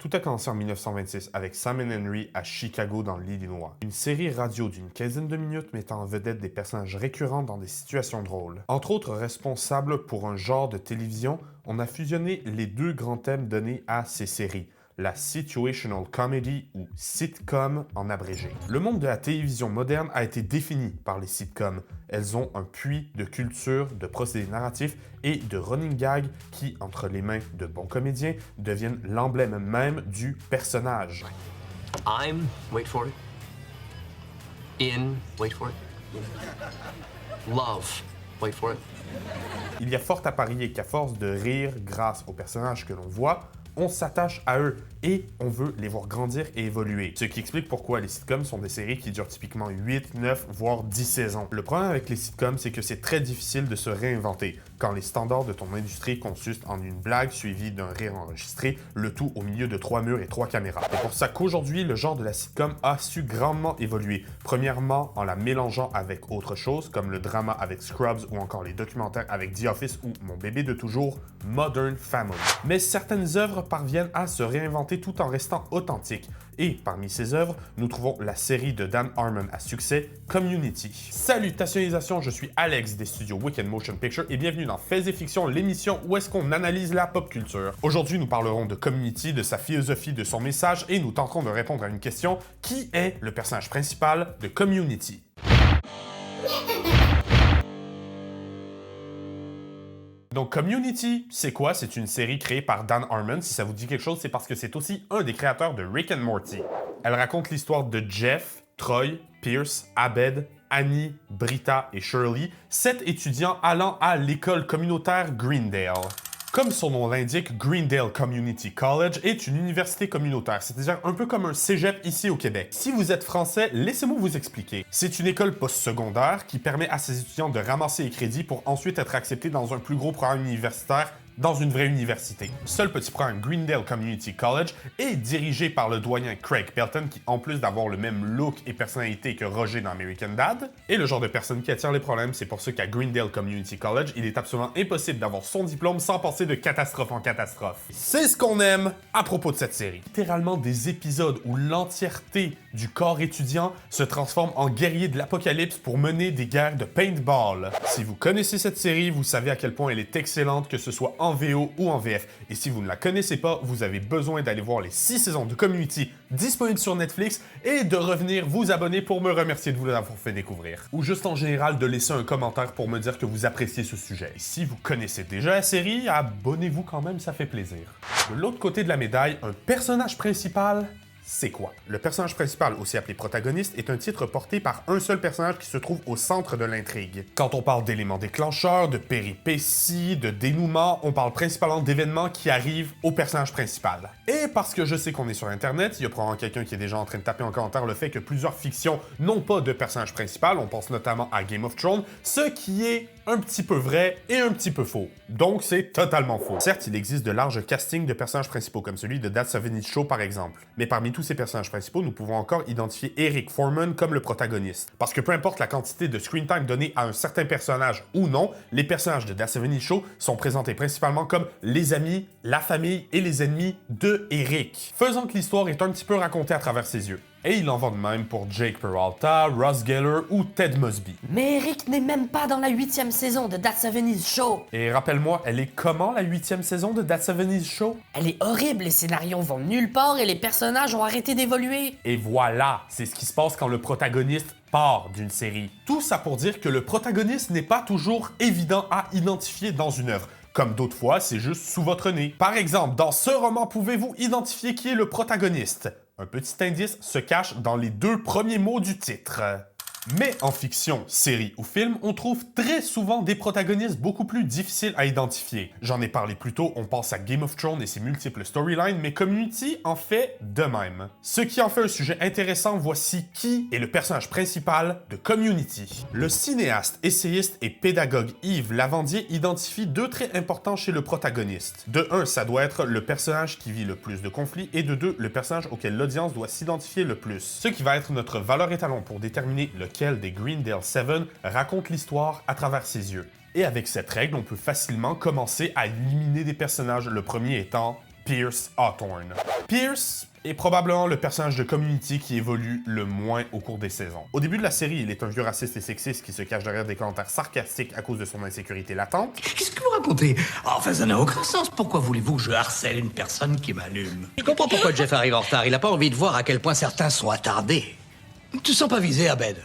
Tout a commencé en 1926 avec Sam et Henry à Chicago dans l'Illinois. Une série radio d'une quinzaine de minutes mettant en vedette des personnages récurrents dans des situations drôles. Entre autres responsables pour un genre de télévision, on a fusionné les deux grands thèmes donnés à ces séries. La situational comedy ou sitcom en abrégé. Le monde de la télévision moderne a été défini par les sitcoms. Elles ont un puits de culture, de procédés narratifs et de running gags qui, entre les mains de bons comédiens, deviennent l'emblème même du personnage. I'm, wait for it, in, wait for it, love, wait for it. Il y a fort à parier qu'à force de rire grâce aux personnages que l'on voit, on s'attache à eux et on veut les voir grandir et évoluer. Ce qui explique pourquoi les sitcoms sont des séries qui durent typiquement 8, 9, voire 10 saisons. Le problème avec les sitcoms, c'est que c'est très difficile de se réinventer quand les standards de ton industrie consistent en une blague suivie d'un rire enregistré, le tout au milieu de 3 murs et 3 caméras. C'est pour ça qu'aujourd'hui, le genre de la sitcom a su grandement évoluer. Premièrement, en la mélangeant avec autre chose, comme le drama avec Scrubs ou encore les documentaires avec The Office ou Mon bébé de toujours, Modern Family. Mais certaines œuvres parviennent à se réinventer tout en restant authentiques. Et parmi ces œuvres, nous trouvons la série de Dan Harmon à succès, Community. Salutations, je suis Alex des studios Weekend Motion Picture et bienvenue dans Faits et Fiction, l'émission où est-ce qu'on analyse la pop culture. Aujourd'hui, nous parlerons de Community, de sa philosophie, de son message et nous tenterons de répondre à une question: qui est le personnage principal de Community? Donc Community, c'est quoi? C'est une série créée par Dan Harmon. Si ça vous dit quelque chose, c'est parce que c'est aussi un des créateurs de Rick and Morty. Elle raconte l'histoire de Jeff, Troy, Pierce, Abed, Annie, Britta et Shirley, 7 étudiants allant à l'école communautaire Greendale. Comme son nom l'indique, Greendale Community College est une université communautaire, c'est-à-dire un peu comme un cégep ici au Québec. Si vous êtes français, laissez-moi vous expliquer. C'est une école postsecondaire qui permet à ses étudiants de ramasser les crédits pour ensuite être acceptés dans un plus gros programme universitaire dans une vraie université. Seul petit programme Greendale Community College est dirigé par le doyen Craig Pelton qui, en plus d'avoir le même look et personnalité que Roger dans American Dad, est le genre de personne qui attire les problèmes. C'est pour ça qu'à Greendale Community College, il est absolument impossible d'avoir son diplôme sans passer de catastrophe en catastrophe. C'est ce qu'on aime à propos de cette série. Littéralement des épisodes où l'entièreté du corps étudiant se transforme en guerrier de l'apocalypse pour mener des guerres de paintball. Si vous connaissez cette série, vous savez à quel point elle est excellente, que ce soit en VO ou en VF. Et si vous ne la connaissez pas, vous avez besoin d'aller voir les 6 saisons de Community disponibles sur Netflix et de revenir vous abonner pour me remercier de vous l'avoir fait découvrir. Ou juste en général de laisser un commentaire pour me dire que vous appréciez ce sujet. Et si vous connaissez déjà la série, abonnez-vous quand même, ça fait plaisir. De l'autre côté de la médaille, un personnage principal, c'est quoi? Le personnage principal, aussi appelé protagoniste, est un titre porté par un seul personnage qui se trouve au centre de l'intrigue. Quand on parle d'éléments déclencheurs, de péripéties, de dénouements, on parle principalement d'événements qui arrivent au personnage principal. Et parce que je sais qu'on est sur Internet, il y a probablement quelqu'un qui est déjà en train de taper en commentaire le fait que plusieurs fictions n'ont pas de personnage principal, on pense notamment à Game of Thrones, ce qui est un petit peu vrai et un petit peu faux. Donc c'est totalement faux. Certes, il existe de larges castings de personnages principaux, comme celui de That 70 Show par exemple. Mais parmi tous ces personnages principaux, nous pouvons encore identifier Eric Foreman comme le protagoniste. Parce que peu importe la quantité de screen time donnée à un certain personnage ou non, les personnages de That 70 Show sont présentés principalement comme les amis, la famille et les ennemis de Eric, faisant que l'histoire est un petit peu racontée à travers ses yeux. Et il en va de même pour Jake Peralta, Ross Geller ou Ted Mosby. Mais Eric n'est même pas dans la 8e saison de That 70's Show. Et rappelle-moi, elle est comment la 8e saison de That 70's Show? Elle est horrible, les scénarios vont nulle part et les personnages ont arrêté d'évoluer. Et voilà, c'est ce qui se passe quand le protagoniste part d'une série. Tout ça pour dire que le protagoniste n'est pas toujours évident à identifier dans une œuvre. Comme d'autres fois, c'est juste sous votre nez. Par exemple, dans ce roman, pouvez-vous identifier qui est le protagoniste? Un petit indice se cache dans les 2 premiers mots du titre. Mais en fiction, série ou film, on trouve très souvent des protagonistes beaucoup plus difficiles à identifier. J'en ai parlé plus tôt, on pense à Game of Thrones et ses multiples storylines, mais Community en fait de même. Ce qui en fait un sujet intéressant, voici qui est le personnage principal de Community. Le cinéaste, essayiste et pédagogue Yves Lavandier identifie 2 traits importants chez le protagoniste. De 1, ça doit être le personnage qui vit le plus de conflits, et de 2, le personnage auquel l'audience doit s'identifier le plus. Ce qui va être notre valeur étalon pour déterminer lequel des Greendale 7 raconte l'histoire à travers ses yeux. Et avec cette règle, on peut facilement commencer à éliminer des personnages, le premier étant Pierce Hawthorne. Pierce est probablement le personnage de Community qui évolue le moins au cours des saisons. Au début de la série, il est un vieux raciste et sexiste qui se cache derrière des commentaires sarcastiques à cause de son insécurité latente. Qu'est-ce que vous racontez? Enfin, ça n'a aucun sens. Pourquoi voulez-vous que je harcèle une personne qui m'allume? Je comprends pourquoi Jeff arrive en retard. Il n'a pas envie de voir à quel point certains sont attardés. Tu te sens pas visé, Abed?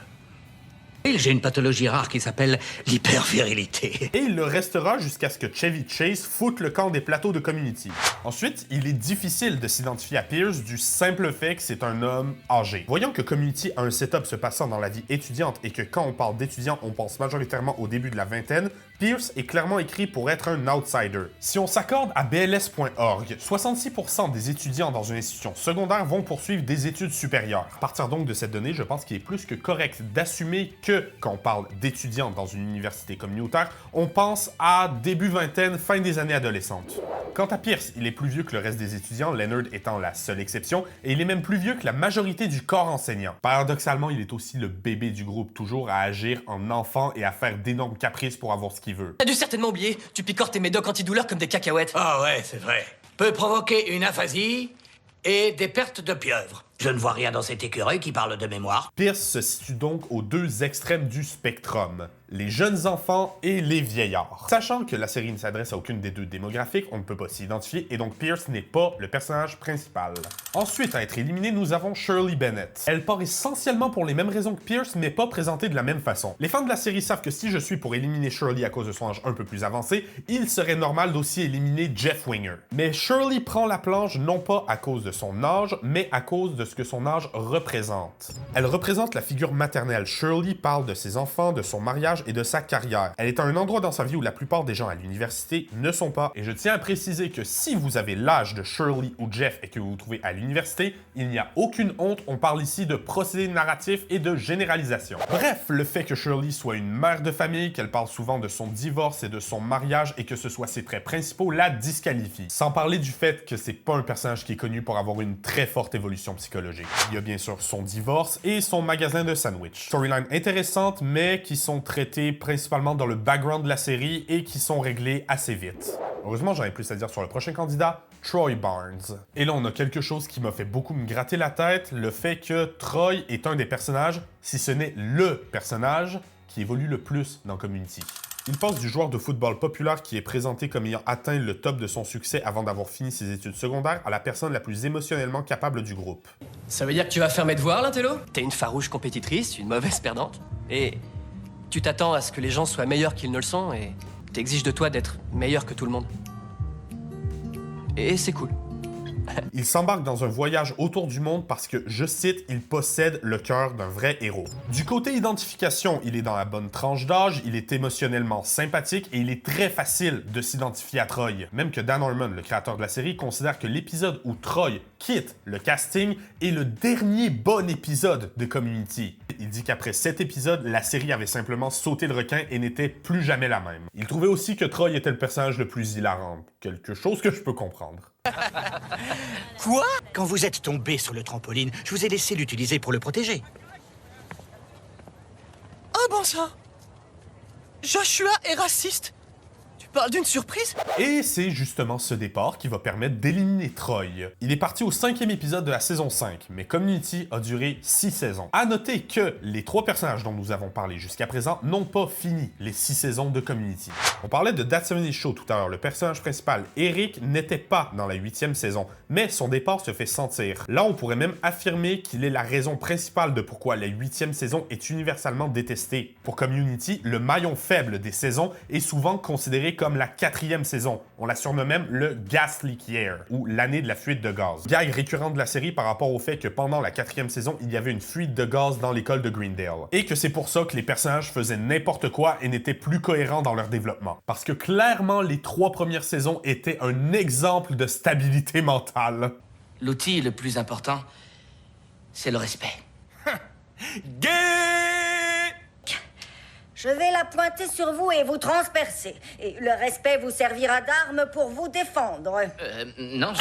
J'ai une pathologie rare qui s'appelle l'hypervirilité. Et il le restera jusqu'à ce que Chevy Chase foute le camp des plateaux de Community. Ensuite, il est difficile de s'identifier à Pierce du simple fait que c'est un homme âgé. Voyant que Community a un setup se passant dans la vie étudiante et que quand on parle d'étudiant, on pense majoritairement au début de la vingtaine, Pierce est clairement écrit pour être un outsider. Si on s'accorde à BLS.org, 66% des étudiants dans une institution secondaire vont poursuivre des études supérieures. À partir donc de cette donnée, je pense qu'il est plus que correct d'assumer que, quand on parle d'étudiants dans une université communautaire, on pense à début vingtaine, fin des années adolescentes. Quant à Pierce, il est plus vieux que le reste des étudiants, Leonard étant la seule exception, et il est même plus vieux que la majorité du corps enseignant. Paradoxalement, il est aussi le bébé du groupe, toujours à agir en enfant et à faire d'énormes caprices pour avoir ce qu'il veut. T'as dû certainement oublier, tu picortes tes médocs antidouleurs comme des cacahuètes. Ah ouais, c'est vrai. Peut provoquer une aphasie et des pertes de pieuvre. Je ne vois rien dans cet écureuil qui parle de mémoire. Pierce se situe donc aux deux extrêmes du spectrum, les jeunes enfants et les vieillards. Sachant que la série ne s'adresse à aucune des deux démographiques, on ne peut pas s'y identifier et donc Pierce n'est pas le personnage principal. Ensuite, à être éliminé, nous avons Shirley Bennett. Elle part essentiellement pour les mêmes raisons que Pierce, mais pas présentée de la même façon. Les fans de la série savent que si je suis pour éliminer Shirley à cause de son âge un peu plus avancé, il serait normal d'aussi éliminer Jeff Winger. Mais Shirley prend la planche non pas à cause de son âge, mais à cause de ce que son âge représente. Elle représente la figure maternelle. Shirley parle de ses enfants, de son mariage et de sa carrière. Elle est à un endroit dans sa vie où la plupart des gens à l'université ne sont pas. Et je tiens à préciser que si vous avez l'âge de Shirley ou Jeff et que vous vous trouvez à l'université, il n'y a aucune honte. On parle ici de procédé narratif et de généralisation. Bref, le fait que Shirley soit une mère de famille, qu'elle parle souvent de son divorce et de son mariage et que ce soit ses traits principaux la disqualifie. Sans parler du fait que c'est pas un personnage qui est connu pour avoir une très forte évolution psychologique. Il y a bien sûr son divorce et son magasin de sandwich. Storyline intéressante, mais qui sont traitées principalement dans le background de la série et qui sont réglées assez vite. Heureusement, j'en ai plus à dire sur le prochain candidat, Troy Barnes. Et là, on a quelque chose qui m'a fait beaucoup me gratter la tête, le fait que Troy est un des personnages, si ce n'est le personnage, qui évolue le plus dans Community. Il passe du joueur de football populaire qui est présenté comme ayant atteint le top de son succès avant d'avoir fini ses études secondaires à la personne la plus émotionnellement capable du groupe. Ça veut dire que tu vas faire mes devoirs, l'intello? T'es une farouche compétitrice, une mauvaise perdante. Et tu t'attends à ce que les gens soient meilleurs qu'ils ne le sont et t'exiges de toi d'être meilleur que tout le monde. Et c'est cool. Il s'embarque dans un voyage autour du monde parce que, je cite, il possède le cœur d'un vrai héros. Du côté identification, il est dans la bonne tranche d'âge, il est émotionnellement sympathique et il est très facile de s'identifier à Troy. Même que Dan Harmon, le créateur de la série, considère que l'épisode où Troy quitte le casting est le dernier bon épisode de Community. Il dit qu'après cet épisode, la série avait simplement sauté le requin et n'était plus jamais la même. Il trouvait aussi que Troy était le personnage le plus hilarant, quelque chose que je peux comprendre. Quoi? Quand vous êtes tombé sur le trampoline, je vous ai laissé l'utiliser pour le protéger. Ah bon ça? Joshua est raciste? Tu parles d'une surprise? Et c'est justement ce départ qui va permettre d'éliminer Troy. Il est parti au 5e épisode de la saison 5, mais Community a duré 6 saisons. À noter que les 3 personnages dont nous avons parlé jusqu'à présent n'ont pas fini les 6 saisons de Community. On parlait de That 70's Show tout à l'heure. Le personnage principal, Eric, n'était pas dans la 8e saison, mais son départ se fait sentir. Là, on pourrait même affirmer qu'il est la raison principale de pourquoi la 8e saison est universellement détestée. Pour Community, le maillon faible des saisons est souvent considéré comme la 4e saison. On la surnomme même le Gas Leak Year, ou l'année de la fuite de gaz. Gag récurrent de la série par rapport au fait que pendant la 4e saison, il y avait une fuite de gaz dans l'école de Greendale. Et que c'est pour ça que les personnages faisaient n'importe quoi et n'étaient plus cohérents dans leur développement. Parce que clairement, les 3 premières saisons étaient un exemple de stabilité mentale. L'outil le plus important, c'est le respect. Je vais la pointer sur vous et vous transpercer. Et le respect vous servira d'arme pour vous défendre. Non,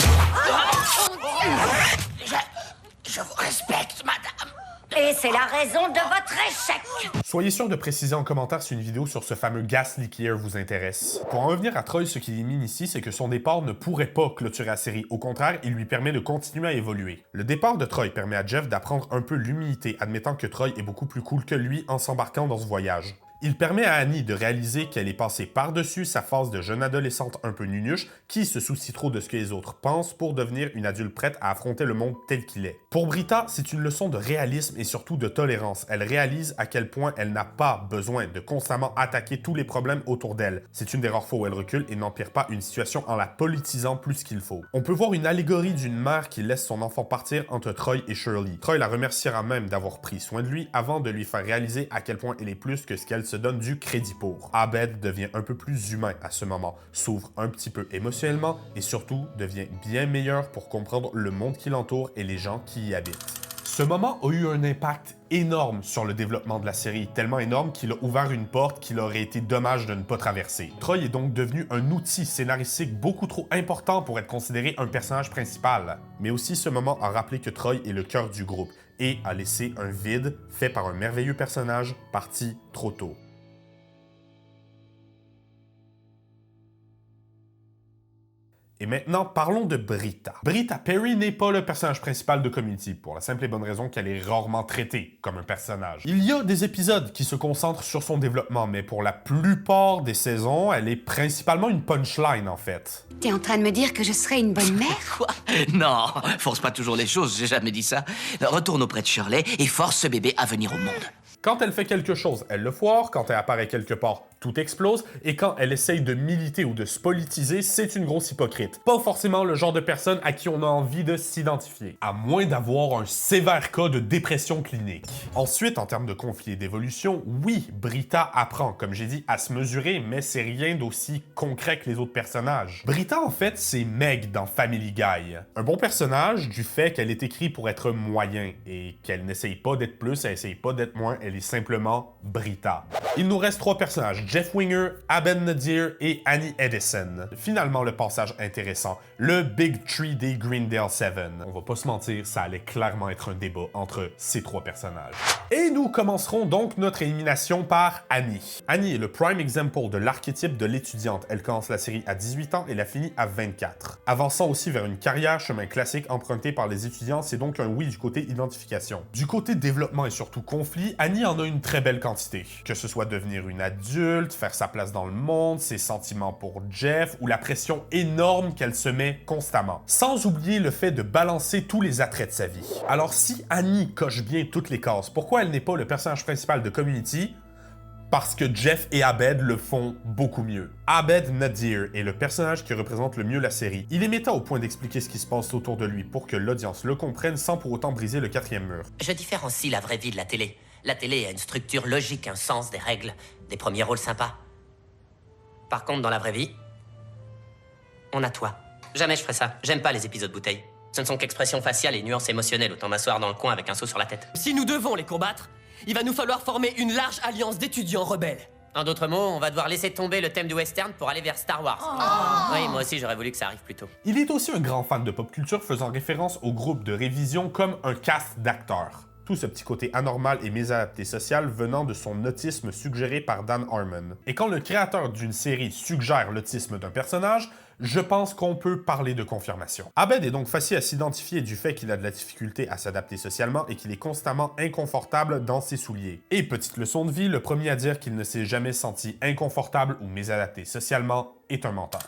Je vous respecte, madame. Et C'est la raison de votre échec. Soyez sûr de préciser en commentaire si une vidéo sur ce fameux Gas Leak Year vous intéresse. Pour en revenir à Troy, ce qui élimine ici, c'est que son départ ne pourrait pas clôturer la série. Au contraire, il lui permet de continuer à évoluer. Le départ de Troy permet à Jeff d'apprendre un peu l'humilité, admettant que Troy est beaucoup plus cool que lui en s'embarquant dans ce voyage. Il permet à Annie de réaliser qu'elle est passée par-dessus sa phase de jeune adolescente un peu nunuche qui se soucie trop de ce que les autres pensent pour devenir une adulte prête à affronter le monde tel qu'il est. Pour Britta, c'est une leçon de réalisme et surtout de tolérance. Elle réalise à quel point elle n'a pas besoin de constamment attaquer tous les problèmes autour d'elle. C'est une des rares fois où elle recule et n'empire pas une situation en la politisant plus qu'il faut. On peut voir une allégorie d'une mère qui laisse son enfant partir entre Troy et Shirley. Troy la remerciera même d'avoir pris soin de lui avant de lui faire réaliser à quel point elle est plus que ce qu'elle se donne du crédit pour. Abed devient un peu plus humain à ce moment, s'ouvre un petit peu émotionnellement et surtout devient bien meilleur pour comprendre le monde qui l'entoure et les gens qui y habitent. Ce moment a eu un impact énorme sur le développement de la série, tellement énorme qu'il a ouvert une porte qu'il aurait été dommage de ne pas traverser. Troy est donc devenu un outil scénaristique beaucoup trop important pour être considéré un personnage principal. Mais aussi ce moment a rappelé que Troy est le cœur du groupe et a laissé un vide fait par un merveilleux personnage parti trop tôt. Et maintenant, parlons de Britta. Britta Perry n'est pas le personnage principal de Community, pour la simple et bonne raison qu'elle est rarement traitée comme un personnage. Il y a des épisodes qui se concentrent sur son développement, mais pour la plupart des saisons, elle est principalement une punchline en fait. T'es en train de me dire que je serais une bonne mère? Quoi? Non, force pas toujours les choses, j'ai jamais dit ça. Retourne auprès de Shirley et force ce bébé à venir au monde. Quand elle fait quelque chose, elle le foire. Quand elle apparaît quelque part, tout explose. Et quand elle essaye de militer ou de se politiser, c'est une grosse hypocrite. Pas forcément le genre de personne à qui on a envie de s'identifier. À moins d'avoir un sévère cas de dépression clinique. Ensuite, en termes de conflit et d'évolution, oui, Britta apprend, comme j'ai dit, à se mesurer, mais c'est rien d'aussi concret que les autres personnages. Britta, en fait, c'est Meg dans Family Guy. Un bon personnage du fait qu'elle est écrite pour être moyen et qu'elle n'essaye pas d'être plus, elle essaye pas d'être moins, elle est simplement Britta. Il nous reste 3 personnages, Jeff Winger, Abed Nadir et Annie Edison. Finalement, le passage intéressant, le Big Tree des Greendale 7. On va pas se mentir, ça allait clairement être un débat entre ces 3 personnages. Et nous commencerons donc notre élimination par Annie. Annie est le prime example de l'archétype de l'étudiante. Elle commence la série à 18 ans et la finit à 24. Avançant aussi vers une carrière chemin classique emprunté par les étudiants, c'est donc un oui du côté identification. Du côté développement et surtout conflit, Annie en a une très belle quantité. Que ce soit devenir une adulte, faire sa place dans le monde, ses sentiments pour Jeff ou la pression énorme qu'elle se met constamment. Sans oublier le fait de balancer tous les attraits de sa vie. Alors si Annie coche bien toutes les cases, pourquoi elle n'est pas le personnage principal de Community? Parce que Jeff et Abed le font beaucoup mieux. Abed Nadir est le personnage qui représente le mieux la série. Il est méta au point d'expliquer ce qui se passe autour de lui pour que l'audience le comprenne sans pour autant briser le 4e mur. Je différencie la vraie vie de la télé. La télé a une structure logique, un sens, des règles, des premiers rôles sympas. Par contre, dans la vraie vie, on a toi. Jamais je ferais ça. J'aime pas les épisodes bouteilles. Ce ne sont qu'expressions faciales et nuances émotionnelles, autant m'asseoir dans le coin avec un seau sur la tête. Si nous devons les combattre, il va nous falloir former une large alliance d'étudiants rebelles. En d'autres mots, on va devoir laisser tomber le thème du western pour aller vers Star Wars. Oui, moi aussi, j'aurais voulu que ça arrive plus tôt. Il est aussi un grand fan de pop culture faisant référence au groupe de révision comme un cast d'acteurs. Tout ce petit côté anormal et mésadapté social venant de son autisme suggéré par Dan Harmon. Et quand le créateur d'une série suggère l'autisme d'un personnage, je pense qu'on peut parler de confirmation. Abed est donc facile à s'identifier du fait qu'il a de la difficulté à s'adapter socialement et qu'il est constamment inconfortable dans ses souliers. Et petite leçon de vie, le premier à dire qu'il ne s'est jamais senti inconfortable ou mésadapté socialement est un menteur.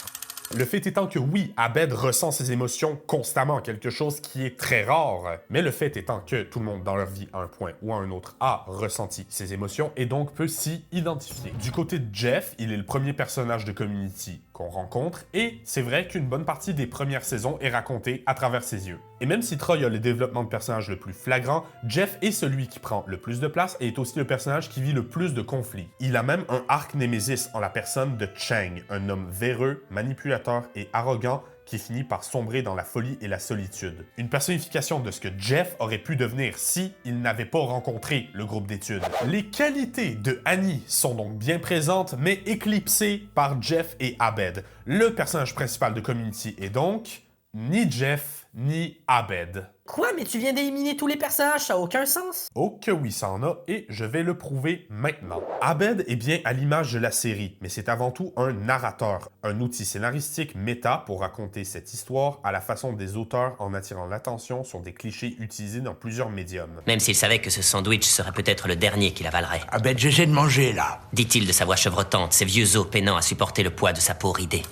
Le fait étant que oui, Abed ressent ses émotions constamment, quelque chose qui est très rare. Mais le fait étant que tout le monde dans leur vie, à un point ou à un autre, a ressenti ses émotions et donc peut s'y identifier. Du côté de Jeff, il est le premier personnage de Community qu'on rencontre et c'est vrai qu'une bonne partie des premières saisons est racontée à travers ses yeux. Et même si Troy a le développement de personnage le plus flagrant, Jeff est celui qui prend le plus de place et est aussi le personnage qui vit le plus de conflits. Il a même un arc némésis en la personne de Chang, un homme véreux, manipulateur et arrogant qui finit par sombrer dans la folie et la solitude. Une personnification de ce que Jeff aurait pu devenir si il n'avait pas rencontré le groupe d'études. Les qualités de Annie sont donc bien présentes, mais éclipsées par Jeff et Abed. Le personnage principal de Community est donc ni Jeff, ni Abed. Quoi? Mais tu viens d'éliminer tous les personnages, ça a aucun sens? Oh que oui, ça en a, et je vais le prouver maintenant. Abed est bien à l'image de la série, mais c'est avant tout un narrateur, un outil scénaristique méta pour raconter cette histoire à la façon des auteurs en attirant l'attention sur des clichés utilisés dans plusieurs médiums. Même s'il savait que ce sandwich serait peut-être le dernier qu'il avalerait. Abed, j'essaie de manger, là. Dit-il de sa voix chevrotante, ses vieux os peinant à supporter le poids de sa peau ridée.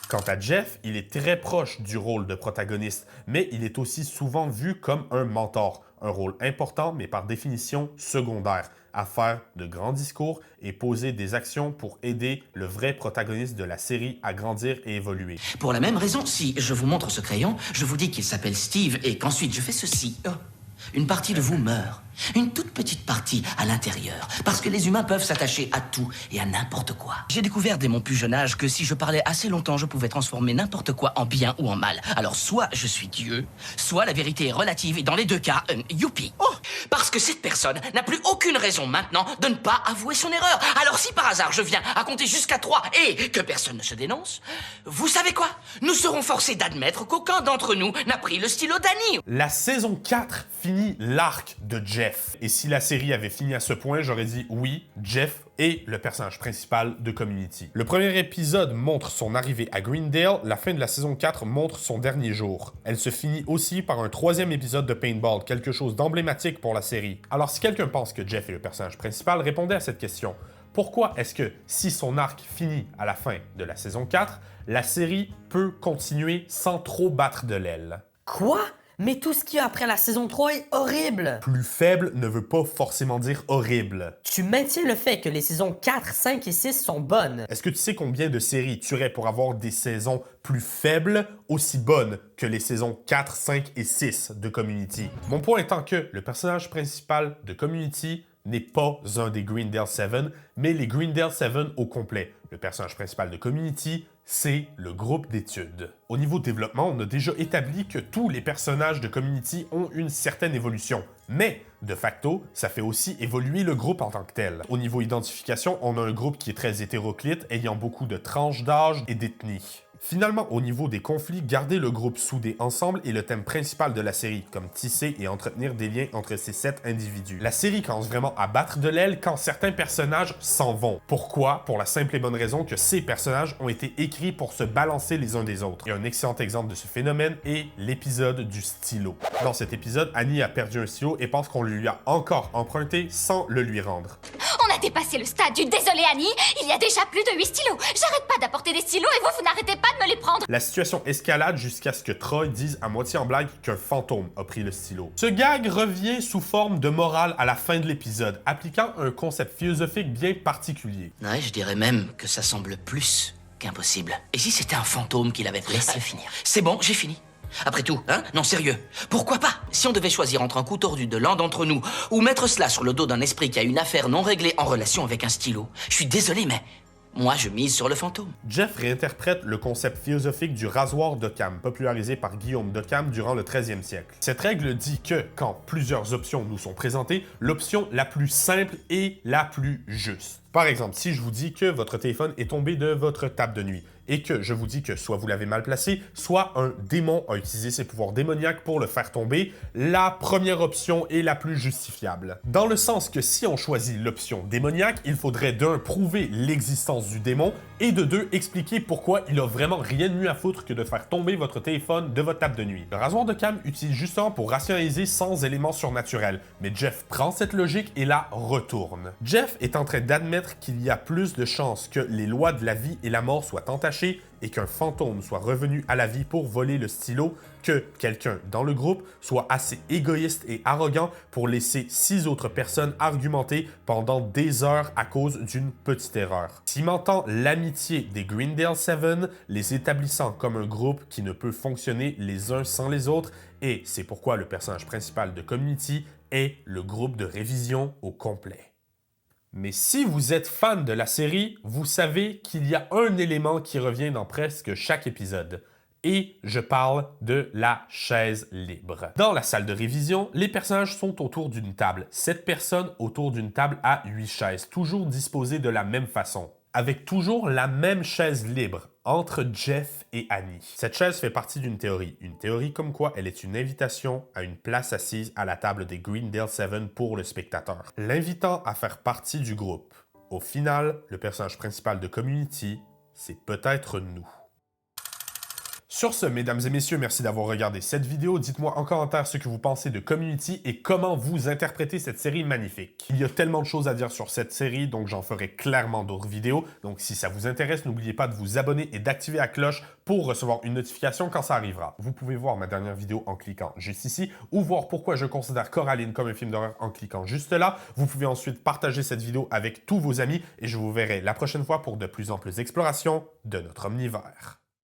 Quant à Jeff, il est très proche du rôle de protagoniste, mais il est aussi souvent vu comme un mentor, un rôle important mais par définition secondaire, à faire de grands discours et poser des actions pour aider le vrai protagoniste de la série à grandir et évoluer. Pour la même raison, si je vous montre ce crayon, je vous dis qu'il s'appelle Steve et qu'ensuite je fais ceci. Oh. Une partie de vous meurt. Une toute petite partie à l'intérieur. Parce que les humains peuvent s'attacher à tout et à n'importe quoi. J'ai découvert dès mon plus jeune âge que si je parlais assez longtemps, je pouvais transformer n'importe quoi en bien ou en mal. Alors soit je suis Dieu, soit la vérité est relative et dans les deux cas, youpi. Oh, parce que cette personne n'a plus aucune raison maintenant de ne pas avouer son erreur. Alors si par hasard je viens à compter jusqu'à 3 et que personne ne se dénonce, vous savez quoi? Nous serons forcés d'admettre qu'aucun d'entre nous n'a pris le stylo d'Annie. La saison 4 finit l'arc de Jeff. Et si la série avait fini à ce point, j'aurais dit oui, Jeff est le personnage principal de Community. Le premier épisode montre son arrivée à Greendale, la fin de la saison 4 montre son dernier jour. Elle se finit aussi par un troisième épisode de Paintball, quelque chose d'emblématique pour la série. Alors si quelqu'un pense que Jeff est le personnage principal, répondez à cette question. Pourquoi est-ce que, si son arc finit à la fin de la saison 4, la série peut continuer sans trop battre de l'aile? Quoi? Mais tout ce qu'il y a après la saison 3 est horrible! Plus faible ne veut pas forcément dire horrible. Tu maintiens le fait que les saisons 4, 5 et 6 sont bonnes. Est-ce que tu sais combien de séries tueraient pour avoir des saisons plus faibles, aussi bonnes que les saisons 4, 5 et 6 de Community? Mon point étant que le personnage principal de Community n'est pas un des Greendale 7, mais les Greendale 7 au complet. Le personnage principal de Community, c'est le groupe d'études. Au niveau développement, on a déjà établi que tous les personnages de Community ont une certaine évolution, mais de facto, ça fait aussi évoluer le groupe en tant que tel. Au niveau identification, on a un groupe qui est très hétéroclite, ayant beaucoup de tranches d'âge et d'ethnie. Finalement, au niveau des conflits, garder le groupe soudé ensemble est le thème principal de la série, comme tisser et entretenir des liens entre ces 7 individus. La série commence vraiment à battre de l'aile quand certains personnages s'en vont. Pourquoi? Pour la simple et bonne raison que ces personnages ont été écrits pour se balancer les uns des autres. Et un excellent exemple de ce phénomène est l'épisode du stylo. Dans cet épisode, Annie a perdu un stylo et pense qu'on lui a encore emprunté sans le lui rendre. On a dépassé le stade du désolé Annie. Il y a déjà plus de 8 stylos. J'arrête pas d'apporter des stylos et vous n'arrêtez pas de me les prendre. La situation escalade jusqu'à ce que Troy dise à moitié en blague qu'un fantôme a pris le stylo. Ce gag revient sous forme de morale à la fin de l'épisode, appliquant un concept philosophique bien particulier. Ouais, je dirais même que ça semble plus qu'impossible. Et si c'était un fantôme qui l'avait pris? Laisse-le finir. C'est bon, j'ai fini. Après tout, hein? Non, sérieux. Pourquoi pas? Si on devait choisir entre un coup tordu de l'un d'entre nous ou mettre cela sur le dos d'un esprit qui a une affaire non réglée en relation avec un stylo, je suis désolé, mais moi, je mise sur le fantôme. Jeff réinterprète le concept philosophique du rasoir d'Occam, popularisé par Guillaume d'Occam durant le 13e siècle. Cette règle dit que, quand plusieurs options nous sont présentées, l'option la plus simple est la plus juste. Par exemple, si je vous dis que votre téléphone est tombé de votre table de nuit, et que je vous dis que soit vous l'avez mal placé, soit un démon a utilisé ses pouvoirs démoniaques pour le faire tomber, la première option est la plus justifiable. Dans le sens que si on choisit l'option démoniaque, il faudrait d'un prouver l'existence du démon, et de deux expliquer pourquoi il a vraiment rien de mieux à foutre que de faire tomber votre téléphone de votre table de nuit. Le rasoir d'Occam utilise justement pour rationaliser sans éléments surnaturels, mais Jeff prend cette logique et la retourne. Jeff est en train d'admettre qu'il y a plus de chances que les lois de la vie et la mort soient entachées et qu'un fantôme soit revenu à la vie pour voler le stylo, que quelqu'un dans le groupe soit assez égoïste et arrogant pour laisser 6 autres personnes argumenter pendant des heures à cause d'une petite erreur. Cimentant l'amitié des Greendale 7, les établissant comme un groupe qui ne peut fonctionner les uns sans les autres, et c'est pourquoi le personnage principal de Community est le groupe de révision au complet. Mais si vous êtes fan de la série, vous savez qu'il y a un élément qui revient dans presque chaque épisode. Et je parle de la chaise libre. Dans la salle de révision, les personnages sont autour d'une table. 7 personnes autour d'une table à 8 chaises, toujours disposées de la même façon, avec toujours la même chaise libre. entre Jeff et Annie. Cette chaise fait partie d'une théorie comme quoi elle est une invitation à une place assise à la table des Greendale Seven pour le spectateur, l'invitant à faire partie du groupe. Au final, le personnage principal de Community, c'est peut-être nous. Sur ce, mesdames et messieurs, merci d'avoir regardé cette vidéo. Dites-moi en commentaire ce que vous pensez de Community et comment vous interprétez cette série magnifique. Il y a tellement de choses à dire sur cette série, donc j'en ferai clairement d'autres vidéos. Donc si ça vous intéresse, n'oubliez pas de vous abonner et d'activer la cloche pour recevoir une notification quand ça arrivera. Vous pouvez voir ma dernière vidéo en cliquant juste ici ou voir pourquoi je considère Coraline comme un film d'horreur en cliquant juste là. Vous pouvez ensuite partager cette vidéo avec tous vos amis et je vous verrai la prochaine fois pour de plus amples explorations de notre omnivore.